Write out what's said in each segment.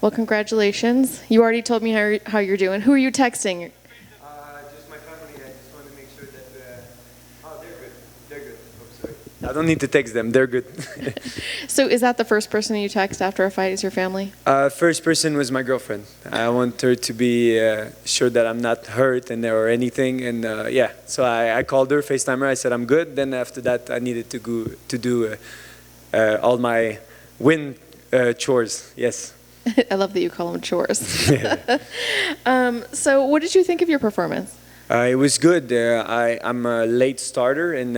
Well, congratulations. You already told me how you're doing. Who are you texting? Just my family. I just want to make sure that. Oh, they're good. They're good. Oh, sorry. I don't need to text them. They're good. So is that the first person you text after a fight is your family? First person was my girlfriend. I want her to be sure that I'm not hurt or anything. And yeah, so I called her, FaceTime her. I said I'm good. Then after that, I needed to go to do all my win chores. Yes. I love that you call them chores. So what did you think of your performance? It was good. I'm a late starter, and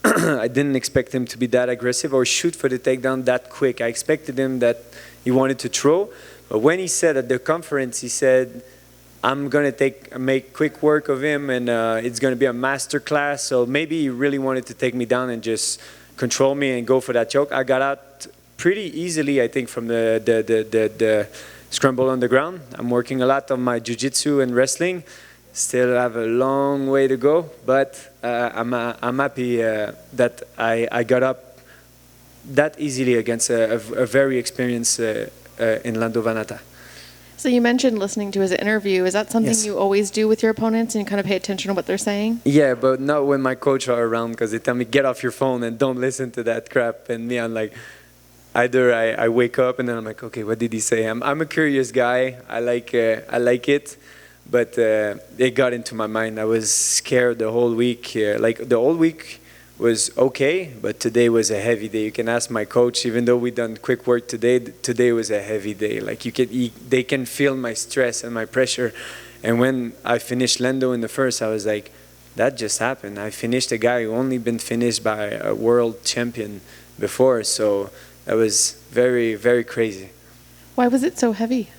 I didn't expect him to be that aggressive or shoot for the takedown that quick. I expected him that he wanted to throw, but when he said at the conference, he said, "I'm gonna make quick work of him, and it's gonna be a master class." So maybe he really wanted to take me down and just control me and go for that choke. I got out pretty easily, I think, from the scramble on the ground. I'm working a lot on my jiu-jitsu and wrestling. Still have a long way to go, but I'm happy that I got up that easily against a very experienced in Lando Vannata. So you mentioned listening to his interview. Is that something Yes. you always do with your opponents and you kind of pay attention to what they're saying? Yeah, but not when my coach are around, because they tell me, get off your phone and don't listen to that crap. And me, I'm like, either I wake up and then I'm like, okay, what did he say? I'm a curious guy. I like it, but it got into my mind. I was scared the whole week. Like the whole week was okay, but today was a heavy day. You can ask my coach. Even though we done quick work today was a heavy day. Like they can feel my stress and my pressure. And when I finished Lendo in the first, I was like, that just happened. I finished a guy who only been finished by a world champion before. So that was very, very crazy. Why was it so heavy?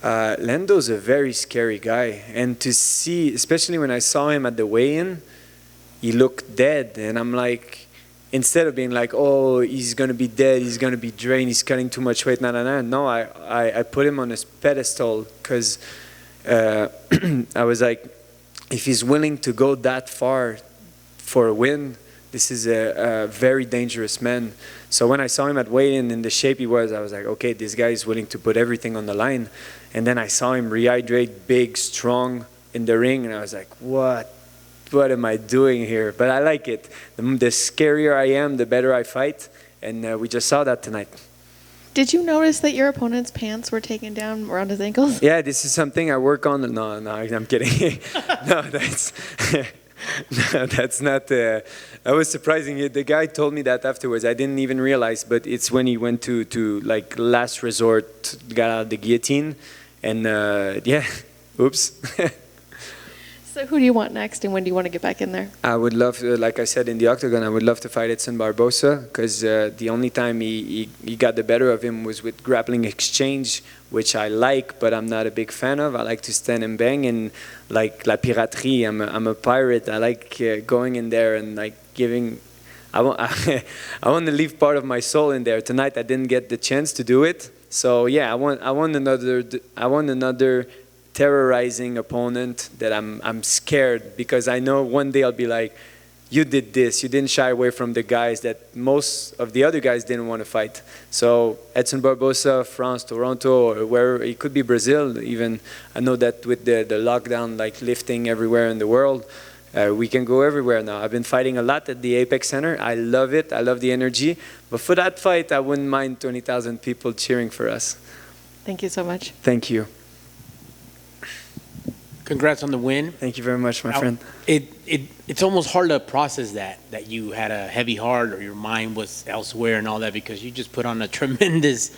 Lando's a very scary guy. And to see, especially when I saw him at the weigh-in, he looked dead. And I'm like, instead of being like, oh, he's going to be dead, he's going to be drained, he's cutting too much weight, no, I put him on a pedestal because I was like, if he's willing to go that far for a win, this is a very dangerous man. So when I saw him at weigh-in in the shape he was, I was like, okay, this guy is willing to put everything on the line. And then I saw him rehydrate, big, strong in the ring, and I was like, what am I doing here? But I like it. The scarier I am, the better I fight, and we just saw that tonight. Did you notice that your opponent's pants were taken down around his ankles? Yeah, this is something I work on. No, I'm kidding. No, that's... No, that's not. That was surprising. The guy told me that afterwards. I didn't even realize, but it's when he went to like last resort, got out of the guillotine, and yeah, oops. So who do you want next, and when do you want to get back in there? I would love, like I said in the octagon, I would love to fight Edson Barbosa, because the only time he got the better of him was with grappling exchange, which I like, but I'm not a big fan of. I like to stand and bang, and like La Piraterie, I'm a pirate. I like going in there and like giving. I want to leave part of my soul in there. Tonight I didn't get the chance to do it, so yeah, I want another terrorizing opponent that I'm scared, because I know one day I'll be like, you did this, you didn't shy away from the guys that most of the other guys didn't want to fight. So Edson Barbosa, France, Toronto, or where it could be Brazil even. I know that with the lockdown, like lifting everywhere in the world, we can go everywhere now. I've been fighting a lot at the Apex Center. I love it. I love the energy. But for that fight, I wouldn't mind 20,000 people cheering for us. Thank you so much. Thank you. Congrats on the win. Thank you very much, my friend. It's almost hard to process that you had a heavy heart or your mind was elsewhere and all that, because you just put on a tremendous,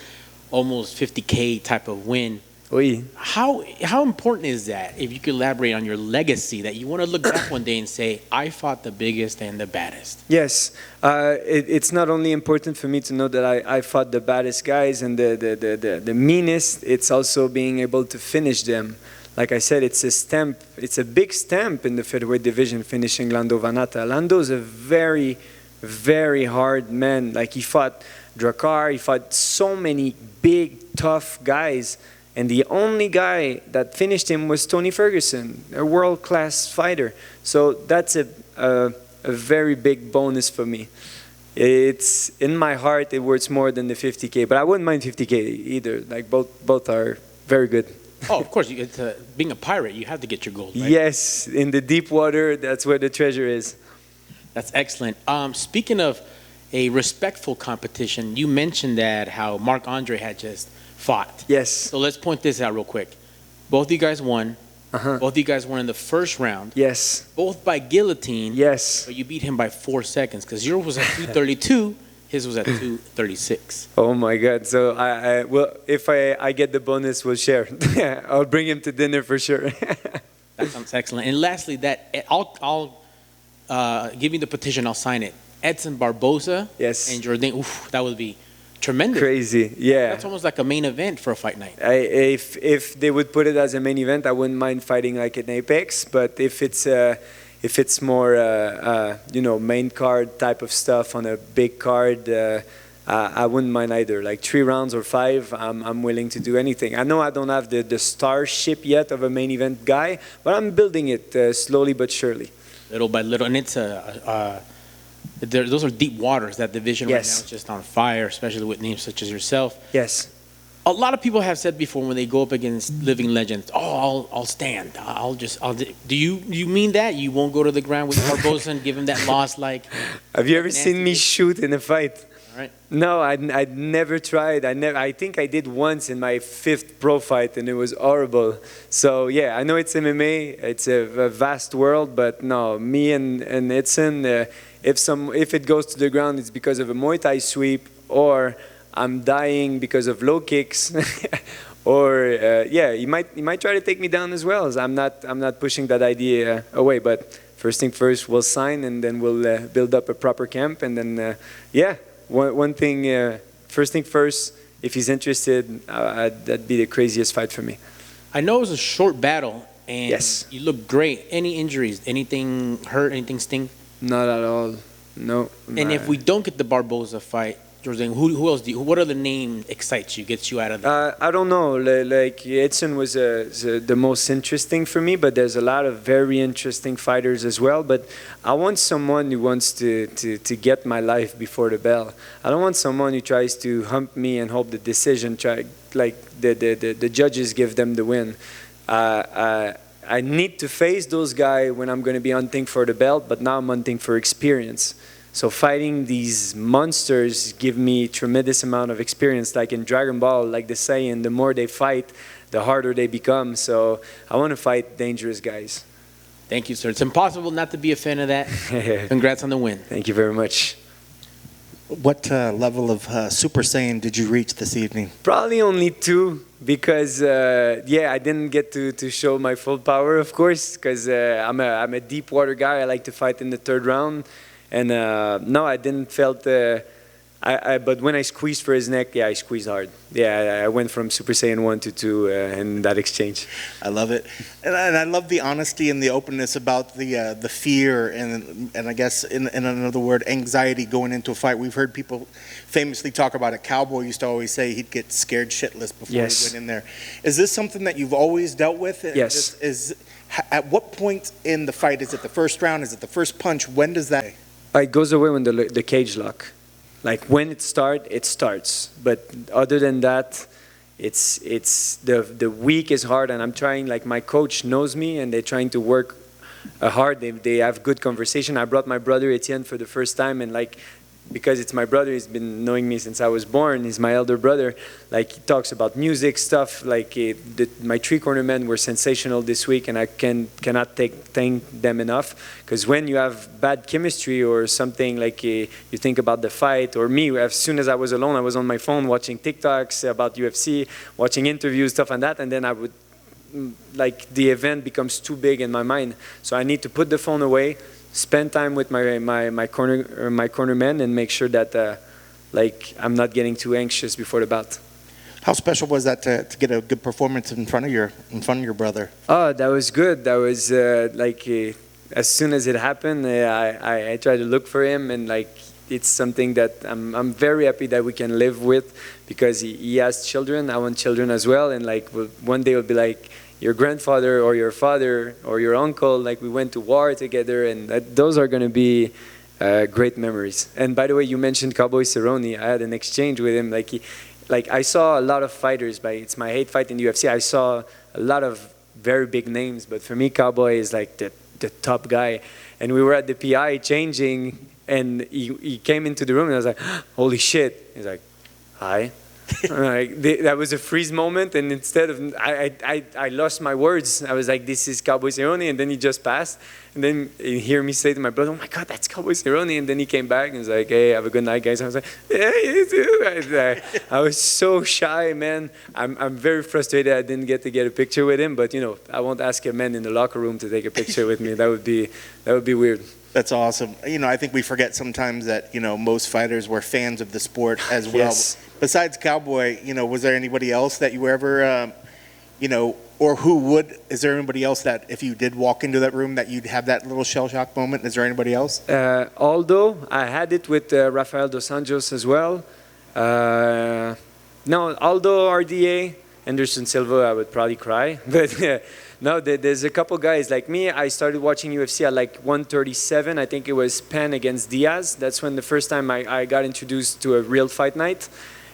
almost 50K type of win. Oui. How important is that, if you could elaborate on your legacy, that you want to look back one day and say, I fought the biggest and the baddest? Yes. It's not only important for me to know that I fought the baddest guys and the meanest, it's also being able to finish them. Like I said, it's a stamp. It's a big stamp in the featherweight division, finishing Lando Vannata. Lando's a very, very hard man. Like, he fought Drakkar, he fought so many big, tough guys, and the only guy that finished him was Tony Ferguson, a world-class fighter. So that's a very big bonus for me. it's in my heart. It works more than the 50K, but I wouldn't mind 50K either. Like both are very good. Oh, of course. It's, being a pirate, you have to get your gold, right? Yes, in the deep water, that's where the treasure is. That's excellent. Speaking of a respectful competition, you mentioned that how Marc Andre had just fought. Yes. So let's point this out real quick. Both of you guys won. Uh-huh. Both of you guys won in the first round. Yes. Both by guillotine. Yes. But you beat him by 4 seconds because yours was at 2:32, his was at 2:36. Oh my God! So well, if I get the bonus, we'll share. I'll bring him to dinner for sure. That sounds excellent. And lastly, that I'll give you the petition. I'll sign it. Edson Barboza. Yes. And Jourdain. Oof, that would be tremendous. Crazy, yeah. That's almost like a main event for a fight night. If they would put it as a main event, I wouldn't mind fighting like an Apex. But if it's more main card type of stuff on a big card, I wouldn't mind either. Like 3 rounds or 5, I'm willing to do anything. I know I don't have the starship yet of a main event guy, but I'm building it slowly but surely. Little by little, and it's those are deep waters. That division right now is just on fire, especially with names such as yourself. Yes. A lot of people have said before when they go up against living legends, "Oh, I'll stand. Do you mean that? You won't go to the ground with Barboza and give him that loss? Like, have you ever seen me shoot in a fight? All right. No, I'd never tried. I think I did once in my 5th pro fight, and it was horrible. So yeah, I know it's MMA. It's a vast world, but no, me and Edson. If it goes to the ground, it's because of a Muay Thai sweep, or I'm dying because of low kicks, or he might try to take me down as well. I'm not pushing that idea away. But first thing first, we'll sign, and then we'll build up a proper camp, and then one thing. First thing first, if he's interested, that'd be the craziest fight for me. I know it was a short battle, and yes, you look great. Any injuries? Anything hurt? Anything sting? Not at all. No. And if we don't get the Barboza fight, Jourdain, who else what other name excites you, gets you out of there? I don't know. Like Edson was the most interesting for me, but there's a lot of very interesting fighters as well. But I want someone who wants to get my life before the bell. I don't want someone who tries to hump me and hope the decision the judges give them the win. I need to face those guys when I'm going to be hunting for the belt, but now I'm hunting for experience. So fighting these monsters give me tremendous amount of experience. Like in Dragon Ball, like the saying, the more they fight, the harder they become. So I want to fight dangerous guys. Thank you, sir. It's impossible not to be a fan of that. Congrats on the win. Thank you very much. What level of Super Saiyan did you reach this evening? Probably only 2, because I didn't get to show my full power, of course, because I'm a deep water guy. I like to fight in the 3rd round, and no, I didn't felt. But when I squeezed for his neck, I squeezed hard. Yeah, I went from Super Saiyan 1 to 2 in that exchange. I love it, and I love the honesty and the openness about the fear and I guess in another word, anxiety going into a fight. We've heard people famously talk about it. Cowboy used to always say he'd get scared shitless before he went in there. Is this something that you've always dealt with? Yes. At what point in the fight? Is it the first round? Is it the first punch? When does that? It goes away when the cage lock. Like when it starts. But other than that, it's the week is hard, and I'm trying. Like my coach knows me, and they're trying to work hard. They have good conversation. I brought my brother Etienne for the first time, and because it's my brother, he's been knowing me since I was born. He's my elder brother. Like he talks about music stuff. Like my 3-corner men were sensational this week, and I cannot thank them enough. Because when you have bad chemistry or something, like you think about the fight, or me, as soon as I was alone, I was on my phone watching TikToks about UFC, watching interviews, stuff like that, and then I would the event becomes too big in my mind. So I need to put the phone away, spend time with my corner men, and make sure that I'm not getting too anxious before the bout. How special was that to get a good performance in front of your brother? Oh, that was good. That was as soon as it happened, I tried to look for him, and it's something that I'm very happy that we can live with, because he has children. I want children as well, and one day it'll be like your grandfather or your father or your uncle. Like we went to war together, and those are going to be Great memories. And by the way, you mentioned Cowboy Cerrone. I had an exchange with him. Like I saw a lot of fighters. It's my 8th fight in the UFC. I saw a lot of very big names, but for me, Cowboy is like the top guy. And we were at the PI changing, and he came into the room, and I was like, holy shit. He's like, hi. That was a freeze moment, and instead of I lost my words. I was like, this is Cowboy Cerrone, and then he just passed, and then you hear me say to my brother, oh my God, that's Cowboy Cerrone, and then he came back and was like, hey, have a good night, guys. I was like, yeah, you too. I was so shy, man. I'm very frustrated I didn't get a picture with him, but I won't ask a man in the locker room to take a picture with me. That would be weird. That's awesome. I think we forget sometimes that, most fighters were fans of the sport as well. Yes. Besides Cowboy, was there anybody else that you were ever, or is there anybody else that if you did walk into that room that you'd have that little shell shock moment? Is there anybody else? Although I had it with Rafael Dos Anjos as well. No, Aldo, RDA, Anderson Silva, I would probably cry. But no, there's a couple guys like me. I started watching UFC at like 137. I think it was Penn against Diaz. That's when the first time I got introduced to a real fight night.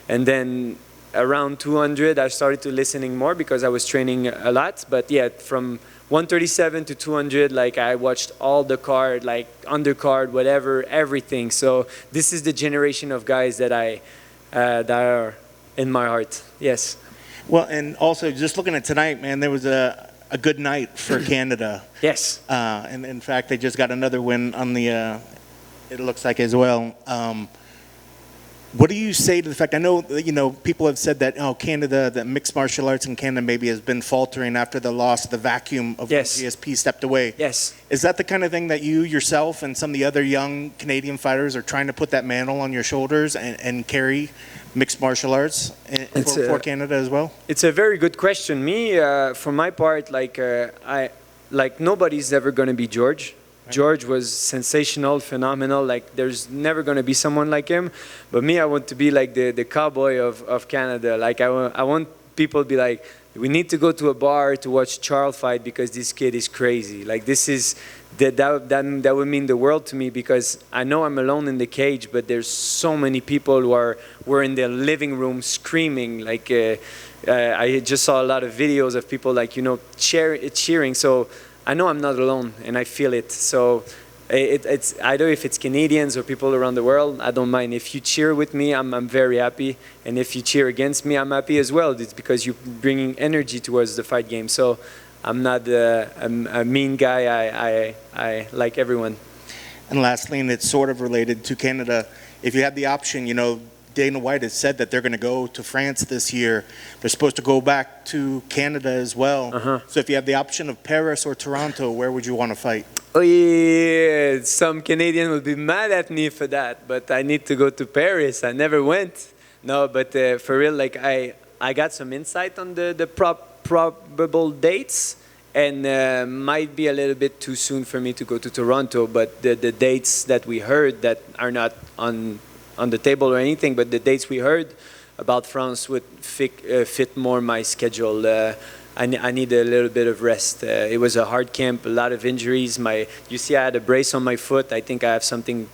And then around 200, I started to listening more because I was training a lot. But yeah, from 137 to 200, like I watched all the card, like undercard, whatever, everything. So this is the generation of guys that that are in my heart. Yes. Well, and also just looking at tonight, man, there was a good night for Canada. Yes. And in fact, they just got another win on the, it looks like as well. What do you say to the fact, I know, people have said that, Canada, the mixed martial arts in Canada maybe has been faltering after the loss of the vacuum of when GSP stepped away. Yes. Is that the kind of thing that you yourself and some of the other young Canadian fighters are trying to put that mantle on your shoulders and carry mixed martial arts for Canada as well? It's a very good question. Me, for my part, nobody's ever going to be George. George was sensational, phenomenal. Like there's never going to be someone like him. But me, I want to be like the cowboy of Canada. Like I want people to be like, we need to go to a bar to watch Charles fight because this kid is crazy. Like this is that would mean the world to me because I know I'm alone in the cage, but there's so many people who were in their living room screaming. Like I just saw a lot of videos of people like cheering. So I know I'm not alone, and I feel it. So it's either if it's Canadians or people around the world, I don't mind. If you cheer with me, I'm very happy. And if you cheer against me, I'm happy as well. It's because you're bringing energy towards the fight game. So I'm not a mean guy. I like everyone. And lastly, and it's sort of related to Canada, if you had the option, Dana White has said that they're going to go to France this year. They're supposed to go back to Canada as well. So if you have the option of Paris or Toronto, where would you want to fight? Oh yeah, some Canadian will be mad at me for that, but I need to go to Paris. I never went. No, but for real, like I got some insight on the probable dates, and might be a little bit too soon for me to go to Toronto, but the dates that we heard that are not on the table or anything, but the dates we heard about France would fit more my schedule. I need a little bit of rest. It was a hard camp, a lot of injuries. You see, I had a brace on my foot. I think I have something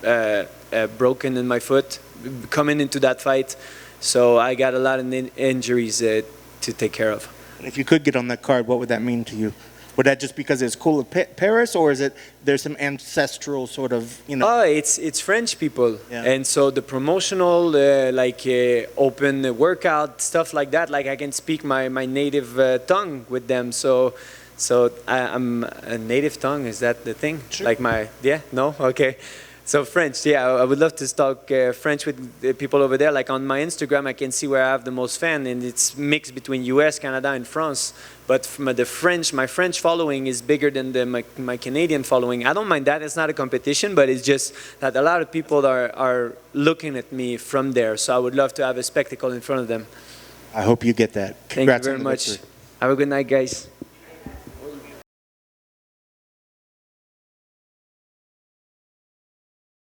broken in my foot coming into that fight. So I got a lot of injuries to take care of. If you could get on that card, what would that mean to you? Would that just because it's cool at Paris, or is it there's some ancestral sort of, Oh, it's French people, and so the promotional open workout stuff like that. Like I can speak my native tongue with them. So I'm a native tongue. Is that the thing? Sure. Like no, okay. So French, I would love to talk French with the people over there. Like on my Instagram, I can see where I have the most fans, and it's mixed between US, Canada, and France. But from my French following is bigger than my Canadian following. I don't mind that. It's not a competition, but it's just that a lot of people are looking at me from there. So I would love to have a spectacle in front of them. I hope you get that. Thank you very much. Have a good night, guys.